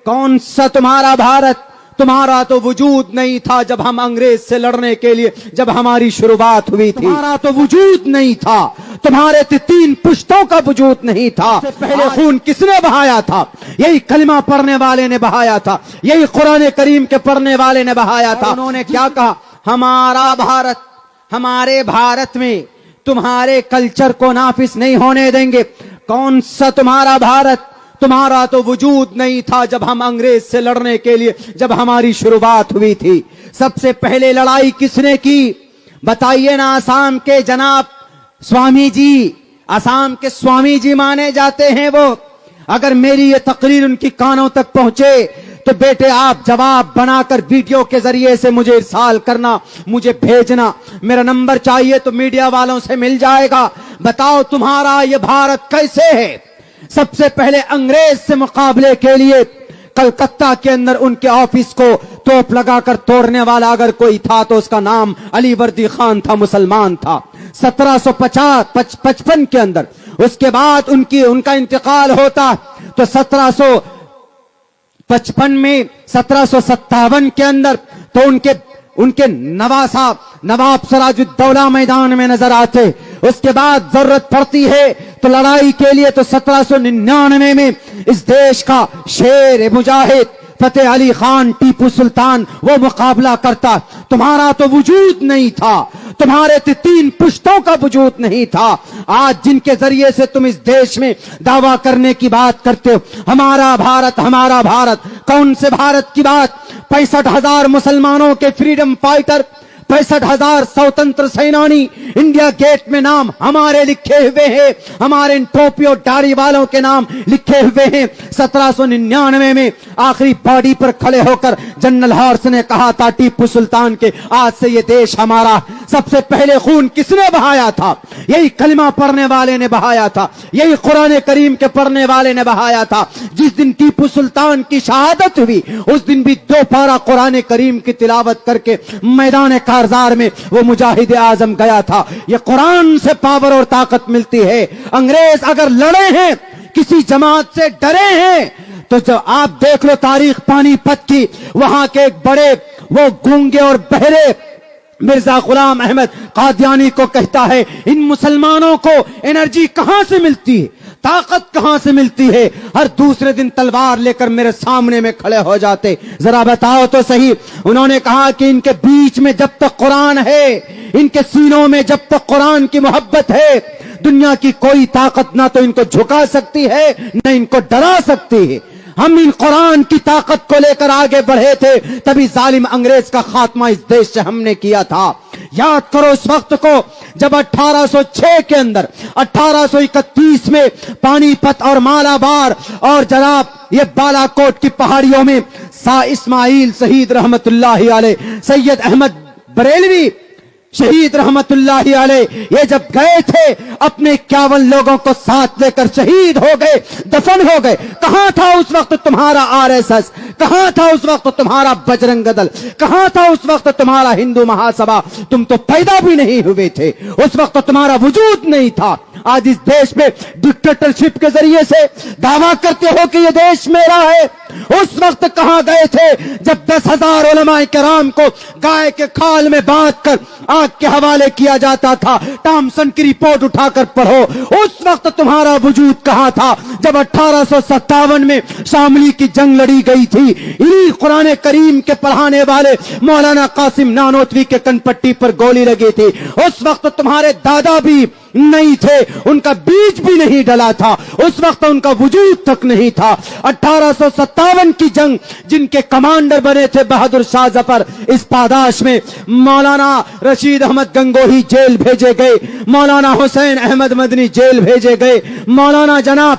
कौन सा तुम्हारा भारत, तुम्हारा तो वजूद नहीं था जब हम अंग्रेज से लड़ने के लिए, जब हमारी शुरुआत हुई थी, तुम्हारा तो वजूद नहीं था, तुम्हारे 3 पुश्तों का वजूद नहीं था। पहले खून किसने बहाया था? यही कलिमा पढ़ने वाले ने बहाया था, यही कुरान करीम के पढ़ने वाले ने बहाया था। उन्होंने क्या कहा? हमारा भारत, हमारे भारत में तुम्हारे कल्चर को नाफिज नहीं होने देंगे। कौन सा तुम्हारा भारत, तुम्हारा तो वजूद नहीं था जब हम अंग्रेज से लड़ने के लिए, जब हमारी शुरुआत हुई थी। सबसे पहले लड़ाई किसने की? बताइए ना। आसाम के जनाब स्वामी जी, आसाम के स्वामी जी माने जाते हैं वो। अगर मेरी ये तकरीर उनकी कानों तक पहुंचे तो बेटे आप जवाब बनाकर वीडियो के जरिए से मुझे इरसाल करना, मुझे भेजना। मेरा नंबर चाहिए तो मीडिया वालों से मिल जाएगा। बताओ तुम्हारा ये भारत कैसे है? सबसे पहले अंग्रेज से मुकाबले के लिए कलकत्ता के अंदर उनके ऑफिस को तोप लगाकर तोड़ने वाला अगर कोई था तो उसका नाम अली वर्दी खान था, मुसलमान था। 1755 के अंदर, उसके बाद उनका इंतकाल होता तो 1755 में 1757 के अंदर तो उनके नवाब सिराजुद्दौला मैदान में नजर आते। उसके बाद जरूरत पड़ती है तो लड़ाई के लिए तो 1799 में इस देश का शेर मुजाहिद फतेह अली खान टीपू सुल्तान वो मुकाबला करता। तुम्हारा तो वजूद नहीं था, तुम्हारे 3 पुश्तों का वजूद नहीं था। आज जिनके जरिए से तुम इस देश में दावा करने की बात करते हो, हमारा भारत, हमारा भारत, कौन से भारत की बात? 65,000 मुसलमानों के फ्रीडम फाइटर, 65,000 स्वतंत्र सेनानी, इंडिया गेट में नाम हमारे लिखे हुए हैं, हमारे इन टोपियों दाढ़ी वालों के नाम लिखे हुए हैं। 1799 में आखिरी बॉडी पर खड़े होकर जनरल हॉर्स ने कहा था टीपू सुल्तान के, आज से ये देश हमारा। सबसे पहले खून किसने बहाया था? यही कलिमा पढ़ने वाले ने बहाया था, यही कुरान करीम के पढ़ने वाले ने बहाया था। जिस दिन टीपू सुल्तान की शहादत हुई उस दिन भी 2 पारा कुरान करीम की तिलावत करके मैदान कारजार में वो मुजाहिद आजम गया था। ये कुरान से पावर और ताकत मिलती है। अंग्रेज अगर लड़े हैं, किसी जमात से डरे हैं, तो जो आप देख लो तारीख पानीपत की, वहां के एक बड़े वो गूंगे और बहरे मिर्जा गुलाम अहमद कादियानी को कहता है, इन मुसलमानों को एनर्जी कहां से मिलती है, ताकत कहां से मिलती है? हर दूसरे दिन तलवार लेकर मेरे सामने में खड़े हो जाते। जरा बताओ तो सही। उन्होंने कहा कि इनके बीच में जब तक कुरान है, इनके सीनों में जब तक कुरान की मोहब्बत है, दुनिया की कोई ताकत ना तो इनको झुका सकती है न इनको डरा सकती है। हम इन कुरान की ताकत को लेकर आगे बढ़े थे, तभी जालिम अंग्रेज का खात्मा इस देश से हमने किया था। याद करो उस वक्त को जब 1806 के अंदर 1831 में पानीपत और मालाबार और जनाब ये बालाकोट की पहाड़ियों में सा इस्माइल शहीद रहमतुल्लाहि अलैह, सैयद अहमद बरेलवी शहीद रहमतुल्लाहि अलैह, ये जब गए थे अपने 51 लोगों को साथ लेकर शहीद हो गए, दफन हो गए। कहां था उस वक्त तुम्हारा आरएसएस? कहां था उस वक्त तुम्हारा बजरंग दल? कहां था उस वक्त तुम्हारा हिंदू महासभा? तुम तो पैदा भी नहीं हुए थे, उस वक्त तुम्हारा वजूद नहीं था। आज इस देश में डिक्टेटरशिप के जरिए से दावा करते हो कि ये देश मेरा है। उस वक्त कहां गए थे जब 10,000 उलमाए किराम को गाय के खाल में बांध कर आग के हवाले किया जाता था? टॉमसन की रिपोर्ट उठाकर पढ़ो। उस वक्त तुम्हारा वजूद कहां था जब 1857 में शामली की जंग लड़ी गई थी? इन्हीं कुरान करीम के पढ़ाने वाले मौलाना कासिम नानोतवी के कनपट्टी पर गोली लगी थी। उस वक्त तुम्हारे दादा भी नहीं थे, उनका बीज भी नहीं डला था, उस वक्त उनका वजूद तक नहीं था। 1857 की जंग जिनके कमांडर बने थे बहादुर शाह जफर, इस पादाश में मौलाना रशीद अहमद गंगोही जेल भेजे गए, मौलाना हुसैन अहमद मदनी जेल भेजे गए, मौलाना जनाब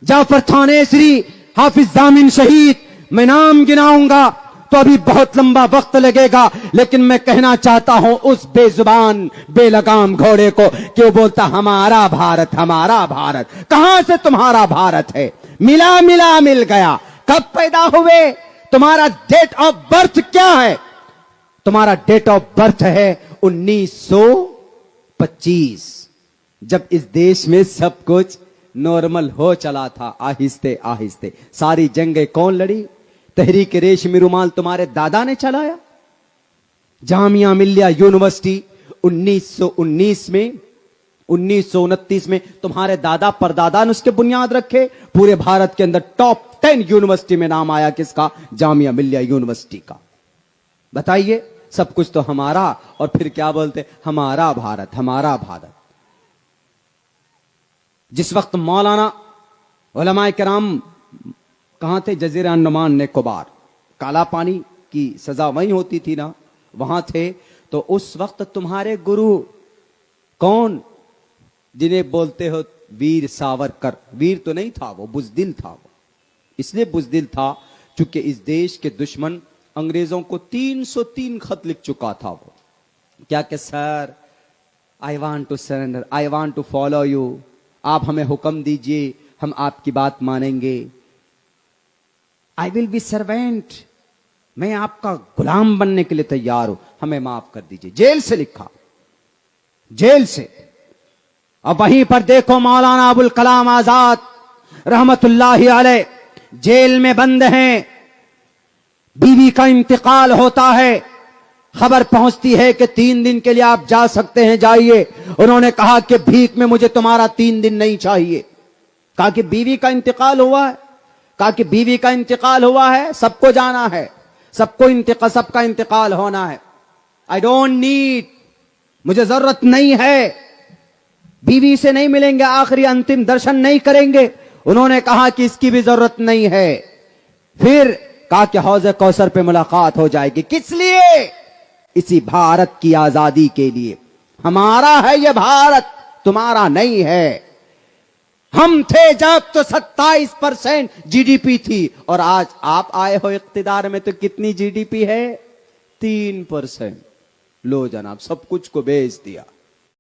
जाफर थानेसरी, हाफिज जामिन शहीद। मैं नाम गिनाऊंगा तो अभी बहुत लंबा वक्त लगेगा, लेकिन मैं कहना चाहता हूं उस बेजुबान बेलगाम घोड़े को क्यों बोलता हमारा भारत, हमारा भारत? कहां से तुम्हारा भारत है? मिला मिला मिल गया। कब पैदा हुए? तुम्हारा डेट ऑफ बर्थ क्या है? तुम्हारा डेट ऑफ बर्थ है 1925, जब इस देश में सब कुछ नॉर्मल हो चला था आहिस्ते आहिस्ते। सारी जंगें कौन लड़ी? तहरीक रेशमी रुमाल तुम्हारे दादा ने चलाया। जामिया मिल्लिया यूनिवर्सिटी 1919 में 1929 में तुम्हारे दादा परदादा ने उसके बुनियाद रखे। पूरे भारत के अंदर टॉप 10 यूनिवर्सिटी में नाम आया किसका? जामिया मिल्लिया यूनिवर्सिटी का। बताइए, सब कुछ तो हमारा, और फिर क्या बोलते? हमारा भारत, हमारा भारत। जिस वक्त मौलाना उलमाए किराम कहां थे? जजीरा अंडमान निकोबार, काला पानी की सजा वहीं होती थी ना, वहां थे। तो उस वक्त तुम्हारे गुरु कौन, जिन्हें बोलते हो वीर सावरकर? वीर तो नहीं था वो, बुज़दिल था वो। इसलिए बुज़दिल था चूंकि इस देश के दुश्मन अंग्रेजों को 303 खत लिख चुका था वो। क्या कि sir, I want to surrender, I want to follow you, आप हमें हुक्म दीजिए, हम आपकी बात मानेंगे। आई विल बी सर्वेंट, मैं आपका गुलाम बनने के लिए तैयार हूं, हमें माफ कर दीजिए। जेल से लिखा, जेल से। अब वहीं पर देखो मौलाना अबुल कलाम आजाद रहमतुल्लाहि अलैह जेल में बंद हैं। बीवी का इंतकाल होता है, खबर पहुंचती है कि 3 दिन के लिए आप जा सकते हैं, जाइए। उन्होंने कहा कि भीख में मुझे तुम्हारा 3 दिन नहीं चाहिए। कहा कि बीवी का इंतकाल हुआ है, कहा कि बीवी का इंतकाल हुआ है, सबको जाना है, सबका इंतकाल होना है। आई डोंट नीड, मुझे जरूरत नहीं है, बीवी से नहीं मिलेंगे, आखिरी अंतिम दर्शन नहीं करेंगे। उन्होंने कहा कि इसकी भी जरूरत नहीं है। फिर कहा कि हौज़े कौसर पे मुलाकात हो जाएगी। किस लिए? इसी भारत की आजादी के लिए। हमारा है यह भारत, तुम्हारा नहीं है। हम थे जब तो 27% जीडीपी थी, और आज आप आए हो इख्तिदार में तो कितनी जीडीपी है? 3%। लो जनाब, सब कुछ को बेच दिया।